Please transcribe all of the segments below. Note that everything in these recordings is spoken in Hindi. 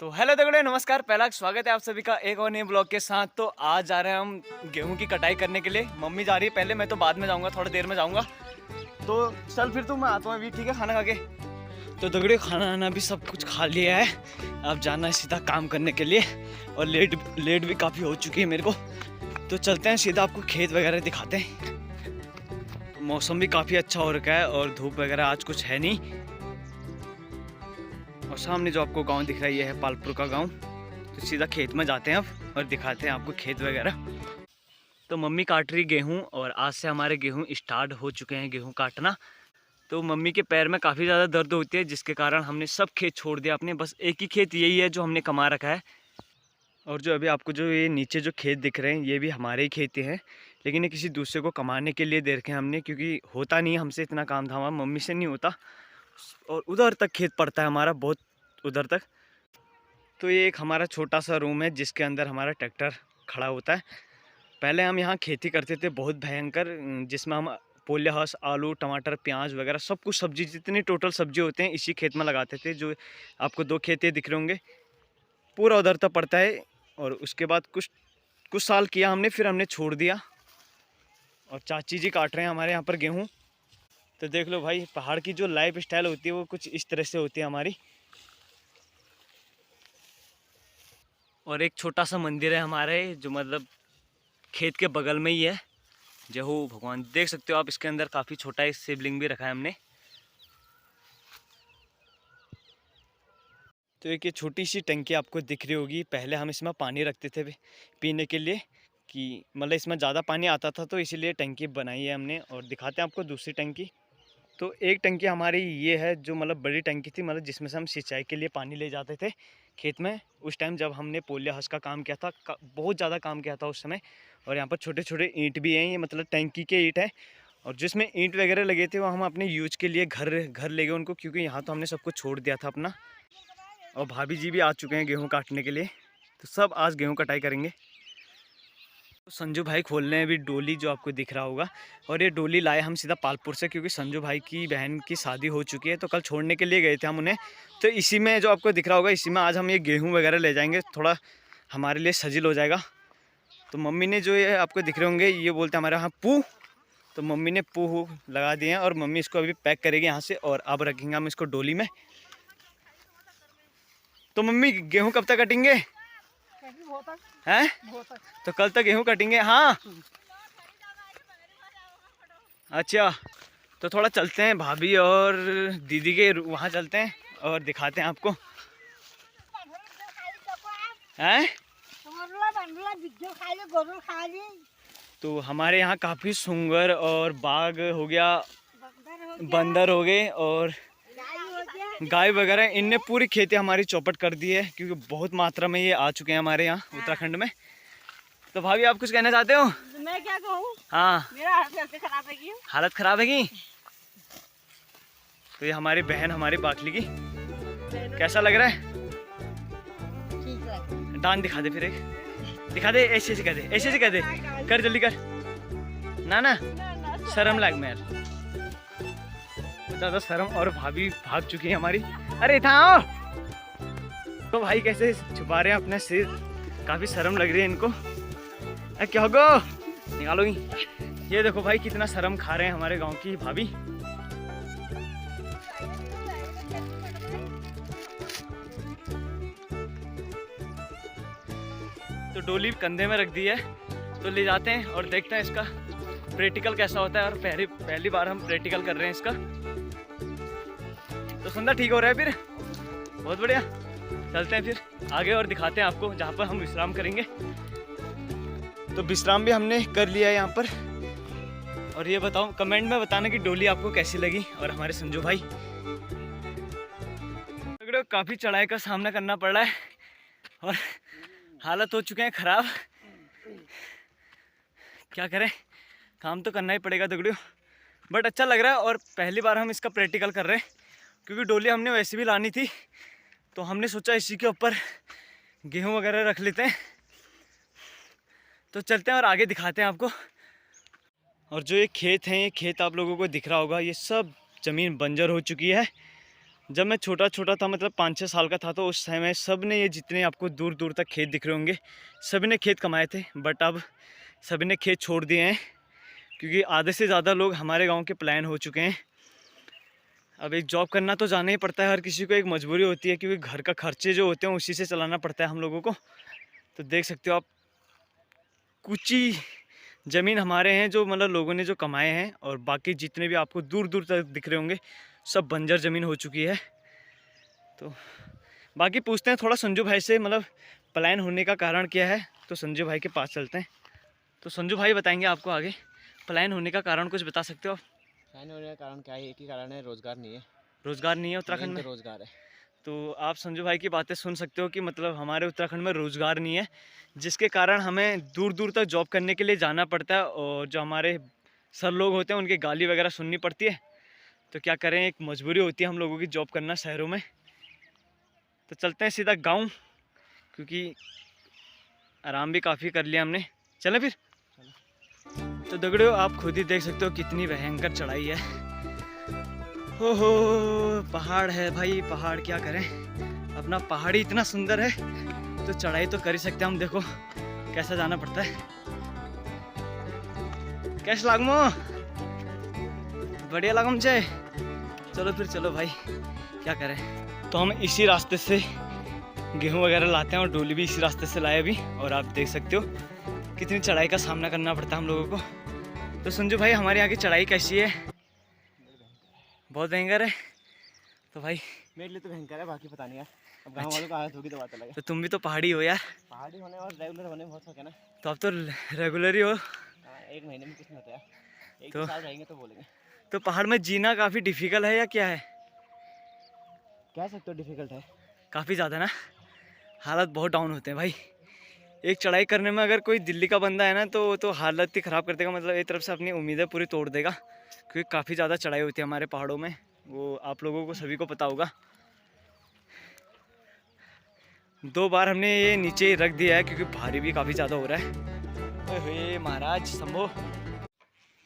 तो हेलो दगड़े, नमस्कार। पहला स्वागत है आप सभी का एक और नए ब्लॉग के साथ। तो आज जा रहे हैं हम गेहूं की कटाई करने के लिए। मम्मी जा रही है पहले, मैं तो बाद में जाऊंगा, थोड़ी देर में जाऊंगा। तो चल फिर तो मैं आता हूँ अभी, ठीक है, खाना खा के। तो दगड़े खाना वाना भी सब कुछ खा लिया है, अब जाना है सीधा काम करने के लिए। और लेट भी काफ़ी हो चुकी है मेरे को। तो चलते हैं सीधा, आपको खेत वगैरह दिखाते हैं। मौसम भी काफ़ी अच्छा हो रखा है और धूप वगैरह आज कुछ है नहीं। और सामने जो आपको गांव दिख रहा है ये है पालपुर का गांव। तो सीधा खेत में जाते हैं अब और दिखाते हैं आपको खेत वगैरह। तो मम्मी काट रही गेहूं और आज से हमारे गेहूं स्टार्ट हो चुके हैं गेहूं काटना। तो मम्मी के पैर में काफ़ी ज़्यादा दर्द होती है, जिसके कारण हमने सब खेत छोड़ दिया अपने। बस एक ही खेत यही है जो हमने कमा रखा है। और जो अभी आपको जो ये नीचे जो खेत दिख रहे हैं ये भी हमारे ही खेत हैं, लेकिन ये किसी दूसरे को कमाने के लिए दे रखे हैं हमने, क्योंकि होता नहीं हमसे इतना काम धाम, मम्मी से नहीं होता। और उधर तक खेत पड़ता है हमारा, बहुत उधर तक। तो ये एक हमारा छोटा सा रूम है जिसके अंदर हमारा ट्रैक्टर खड़ा होता है। पहले हम यहाँ खेती करते थे बहुत भयंकर, जिसमें हम पोलेहस, आलू, टमाटर, प्याज वगैरह सब कुछ सब्जी, जितनी टोटल सब्जी होते हैं इसी खेत में लगाते थे। जो आपको दो खेत दिख रहे होंगे, पूरा उधर तक पड़ता है। और उसके बाद कुछ कुछ साल किया हमने, फिर हमने छोड़ दिया। और चाची जी काट रहे हैं हमारे यहाँ पर गेहूँ। तो देख लो भाई, पहाड़ की जो लाइफ स्टाइल होती है वो कुछ इस तरह से होती है हमारी। और एक छोटा सा मंदिर है हमारे, जो मतलब खेत के बगल में ही है। जय हो भगवान, देख सकते हो आप, इसके अंदर काफ़ी छोटा एक शिवलिंग भी रखा है हमने। तो एक ये छोटी सी टंकी आपको दिख रही होगी, पहले हम इसमें पानी रखते थे पीने के लिए, कि मतलब इसमें ज़्यादा पानी आता था, तो इसीलिए टंकी बनाई है हमने। और दिखाते हैं आपको दूसरी टंकी। तो एक टंकी हमारी ये है जो मतलब बड़ी टंकी थी, मतलब जिसमें से हम सिंचाई के लिए पानी ले जाते थे खेत में। उस टाइम जब हमने पोलिया हस का काम किया था, बहुत ज़्यादा काम किया था उस समय। और यहाँ पर छोटे छोटे ईंट भी हैं, ये मतलब टंकी के ईंट हैं। और जिसमें ईंट वगैरह लगे थे वो हम अपने यूज के लिए घर ले गए उनको, क्योंकि यहाँ तो हमने सब कुछ छोड़ दिया था अपना। और भाभी जी भी आ चुके हैं गेहूँ काटने के लिए। तो सब आज गेहूँ कटाई करेंगे। तो संजू भाई खोल रहे हैं अभी डोली, जो आपको दिख रहा होगा। और ये डोली लाए हम सीधा पालपुर से, क्योंकि संजू भाई की बहन की शादी हो चुकी है, तो कल छोड़ने के लिए गए थे हम उन्हें। तो इसी में जो आपको दिख रहा होगा, इसी में आज हम ये गेहूं वगैरह ले जाएंगे, थोड़ा हमारे लिए सजिल हो जाएगा। तो मम्मी ने जो ये आपको दिख रहे होंगे, ये बोलते हैं हमारे यहाँ पू। तो मम्मी ने पू लगा दिए हैं और मम्मी इसको अभी पैक करेगी यहाँ से, और अब रखेंगे हम इसको डोली में। तो मम्मी गेहूँ कब तक कटेंगे हैं? तो कल तक गेहूँ कटेंगे। हाँ अच्छा, तो थोड़ा चलते हैं भाभी और दीदी के वहाँ चलते हैं और दिखाते हैं आपको हैं। तो हमारे यहाँ काफ़ी सुंगर और बाघ हो गया, बंदर हो गए और गाय वगैरह, इनने पूरी खेती हमारी चौपट कर दी है, क्योंकि बहुत मात्रा में ये आ चुके हैं हमारे यहाँ उत्तराखंड में। तो भाभी आप कुछ कहना चाहते हो? मैं क्या कहूँ, हाँ, मेरा हालत खराब है की। हालत खराब है की। तो ये हमारी बहन, हमारी बाकली की, कैसा लग रहा है? ठीक है, डांस दिखा दे, फिर एक दिखा दे, ऐसे ऐसे कर दे, ऐसे ऐसे कर दे, कर जल्दी कर। ना ना शर्म लग में यार, ज़्यादा शर्म। और भाभी भाग चुकी है हमारी। अरे था आओ। तो भाई कैसे छुपा रहे हैं अपने सिर, काफ़ी शर्म लग रही है इनको। क्या होगा, निकालोगी? ये देखो भाई कितना शर्म खा रहे हैं हमारे गांव की भाभी। तो डोली कंधे में रख दी है, तो ले जाते हैं और देखते हैं इसका प्रैक्टिकल कैसा होता है। और पहली बार हम प्रैक्टिकल कर रहे हैं इसका। तो संदा ठीक हो रहा है फिर, बहुत बढ़िया। चलते हैं फिर आगे और दिखाते हैं आपको जहाँ पर हम विश्राम करेंगे। तो विश्राम भी हमने कर लिया है यहाँ पर। और ये बताओ, कमेंट में बताना कि डोली आपको कैसी लगी। और हमारे संजू भाई, काफ़ी चढ़ाई का सामना करना पड़ रहा है और हालत हो चुके हैं ख़राब। क्या करें, काम तो करना ही पड़ेगा दगड़ियों। बट अच्छा लग रहा है और पहली बार हम इसका प्रैक्टिकल कर रहे हैं, क्योंकि डोली हमने वैसे भी लानी थी, तो हमने सोचा इसी के ऊपर गेहूँ वगैरह रख लेते हैं। तो चलते हैं और आगे दिखाते हैं आपको। और जो ये खेत हैं, ये खेत आप लोगों को दिख रहा होगा, ये सब ज़मीन बंजर हो चुकी है। जब मैं छोटा छोटा था, मतलब 5-6 साल का था, तो उस समय सब ने, ये जितने आपको दूर दूर तक खेत दिख रहे होंगे, सभी ने खेत कमाए थे। बट अब सभी ने खेत छोड़ दिए हैं, क्योंकि आधे से ज़्यादा लोग हमारे गांव के पलायन हो चुके हैं। अब एक जॉब करना तो जाना ही पड़ता है, हर किसी को एक मजबूरी होती है, क्योंकि घर का खर्चे जो होते हैं उसी से चलाना पड़ता है हम लोगों को। तो देख सकते हो आप, कुछ ही ज़मीन हमारे हैं जो मतलब लोगों ने जो कमाए हैं, और बाकी जितने भी आपको दूर दूर तक दिख रहे होंगे सब बंजर ज़मीन हो चुकी है। तो बाकी पूछते हैं थोड़ा संजू भाई से, मतलब पलायन होने का कारण क्या है। तो संजू भाई के पास चलते हैं। तो संजू भाई बताएंगे आपको आगे पलायन होने का कारण, कुछ बता सकते हो आप? पलायन होने का कारण क्या है? एक ही कारण है, रोजगार नहीं है। रोज़गार नहीं है उत्तराखंड में? रोजगार है। तो आप संजू भाई की बातें सुन सकते हो कि मतलब हमारे उत्तराखंड में रोज़गार नहीं है, जिसके कारण हमें दूर दूर तक जॉब करने के लिए जाना पड़ता है, और जो हमारे सर लोग होते हैं उनकी गाली वगैरह सुननी पड़ती है। तो क्या करें, एक मजबूरी होती है हम लोगों की जॉब करना शहरों में। तो चलते हैं सीधा गांव, क्योंकि आराम भी काफ़ी कर लिया हमने। चलें फिर। तो दगड़ियों, आप खुद ही देख सकते हो कितनी भयंकर चढ़ाई है। हो पहाड़ है भाई, पहाड़, क्या करें, अपना पहाड़ी इतना सुंदर है तो चढ़ाई तो कर ही सकते हैं हम। देखो कैसा जाना पड़ता है। कैसा लागमो? बढ़िया लागम मुझे। चलो फिर, चलो भाई, क्या करें। तो हम इसी रास्ते से गेहूं वगैरह लाते हैं, और डोली भी इसी रास्ते से लाए अभी। और आप देख सकते हो कितनी चढ़ाई का सामना करना पड़ता है हम लोगों को। तो संजू भाई, हमारे यहाँ की चढ़ाई कैसी है? बहुत भयंकर है। तो भाई मेरे लिए तो भयंकर है, बाकी पता नहीं यार। अब गाँव वालों का आदत होगी तो बात अलग है। तो तुम भी तो पहाड़ी हो यार। पहाड़ी होने और रेगुलर होने में बहुत फर्क है ना। तो अब तो रेगुलर ही हो। हाँ, एक महीने में कुछ नहीं होता यार, एक तो साल रहेंगे तो बोलेंगे। तो पहाड़ में जीना काफ़ी डिफ़िकल्ट है या क्या है? कह सकते हो डिफिकल्ट है। काफ़ी ज़्यादा ना, हालत बहुत डाउन होते हैं भाई। एक चढ़ाई करने में अगर कोई दिल्ली का बंदा है ना, तो हालत ही ख़राब कर देगा। मतलब एक तरफ से अपनी उम्मीदें पूरी तोड़ देगा, क्योंकि काफ़ी ज़्यादा चढ़ाई होती है हमारे पहाड़ों में। वो आप लोगों को सभी को पता होगा। 2 बार हमने ये नीचे रख दिया है, क्योंकि भारी भी काफ़ी ज़्यादा हो रहा है। ओए महाराज शंभो।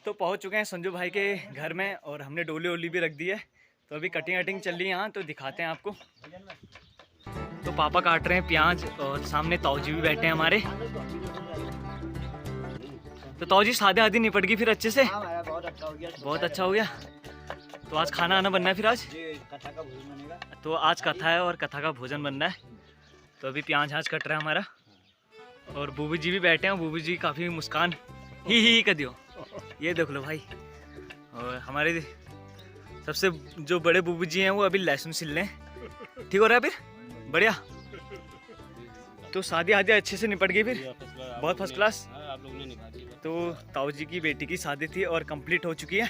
तो पहुंच चुके हैं संजू भाई के घर में, और हमने डोली वोली भी रख दी है। तो अभी कटिंग वटिंग चल रही है यहाँ, तो दिखाते हैं आपको। तो पापा काट रहे हैं प्याज, और सामने ताऊजी भी बैठे हैं हमारे। तो ताऊजी शादी आदि निपट गई फिर अच्छे से? बहुत अच्छा हो गया। बहुत अच्छा हो गया। तो आज खाना आना बनना है फिर आज? कथा का भोजन बनेगा। तो आज कथा है और कथा का भोजन बनना है। तो अभी प्याज आज कट रहा है हमारा, और बूबी जी भी बैठे हैं। बूबी जी काफ़ी मुस्कान ही कर दियो, ये देख लो भाई। और हमारे सबसे जो बड़े बूबी जी हैं वो अभी लहसुन छिल रहे हैं। ठीक हो रहा है फिर? बढ़िया। तो शादी आदि अच्छे से निपट गई फिर? बहुत फर्स्ट क्लास। आप लोगों ने निभा दी। तो ताऊ जी की बेटी की शादी थी और कंप्लीट हो चुकी है।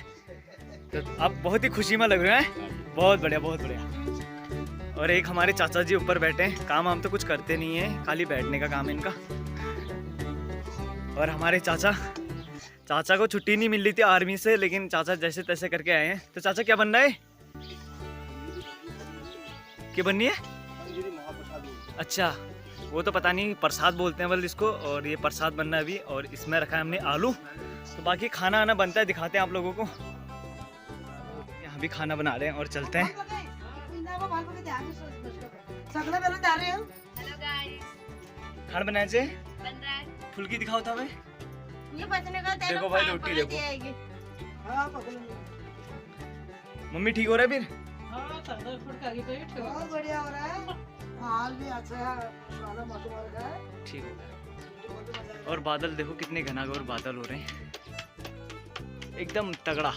तो आप बहुत ही खुशी में लग रहे हैं। बहुत बढ़िया, बहुत बढ़िया। और एक हमारे चाचा जी ऊपर बैठे हैं। काम हम तो कुछ करते नहीं है, खाली बैठने का काम है इनका। और हमारे चाचा को छुट्टी नहीं मिल रही थी आर्मी से, लेकिन चाचा जैसे तैसे करके आए हैं। तो चाचा क्या बनना है? क्या बननी है? अच्छा, वो तो पता नहीं, प्रसाद बोलते हैं बल इसको। और ये प्रसाद बनना है अभी, और इसमें रखा है हमने आलू। तो बाकी खाना आना बनता है, दिखाते हैं आप लोगों को। यहाँ भी खाना बना रहे हैं, और चलते हैं। खाना बनाए से फुल्की दिखाओ था हमें। देखो भाई, रोटी देखो। मम्मी ठीक हो रहा है फिर? बहुत बढ़िया हो रहा है, हाल भी अच्छा है, ठीक हो गया। और बादल देखो कितने घनाघोर बादल हो रहे हैं, एकदम तगड़ा।